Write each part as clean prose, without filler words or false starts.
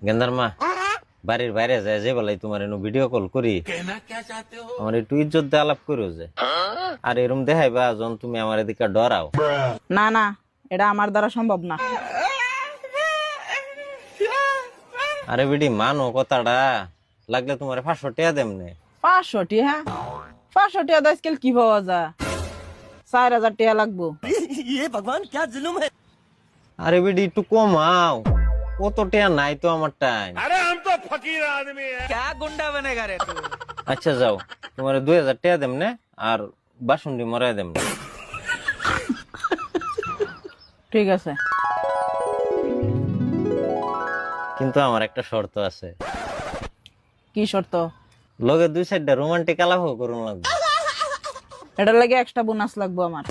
গেন্দার মা বাড়ির বাইরে যায় যে বলাই তোমার এনু ভিডিও কল করি আমার একটু ইজ্জত দিয়ে আলাপ করো যে আর এরম দেখাইবা যখন তুমি আমার এদিকে ডরাও। না না, এটা আমার দ্বারা সম্ভব না। আরে বিডি মানো কথাটা, লাগলে তোমার 500 টাকা দেমনে। 500 টিয়া? 500 টিয়া দা স্কেল কি পাওয়া যায়? 4000 টিয়া লাগবো। আরে বিডি একটু কমাও, কত টাকা নাই তো আমার টাইম। আচ্ছা যাও, তোমার 2000 টাকা দেমনে আর বাসন্ডি মরাই দেমনে। ঠিক আছে, কিন্তু আমার একটা শর্ত আছে। কি শর্ত? লগে 2-4টা রোমান্টিক আলাপও করুন লাগবে। এটার লাগে এক্সট্রা বোনাস লাগবো আমার।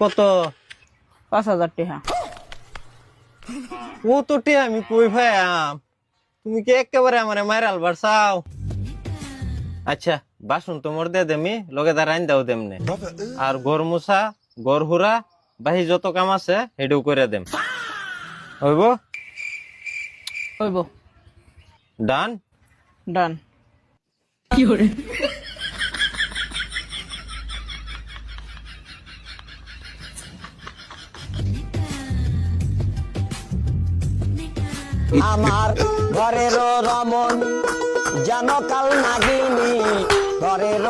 কত? 5000 টিয়া। ও তো টিয়া আমি কই ভাইয়াম, তুমি কি একেবারে আমারে মাইরাল বাড়ছাও। আচ্ছা বাসন তো মোর দে দেমি, লগে দা রাইন দাও দেমনে, আর ঘর মুছা ঘর হুরা বাহি যত কাম আছে হেডু করে দেম, হইব? হইব। ডান? ডান। আমার ঘরের রমন যেন কাল নাগিনী ঘরের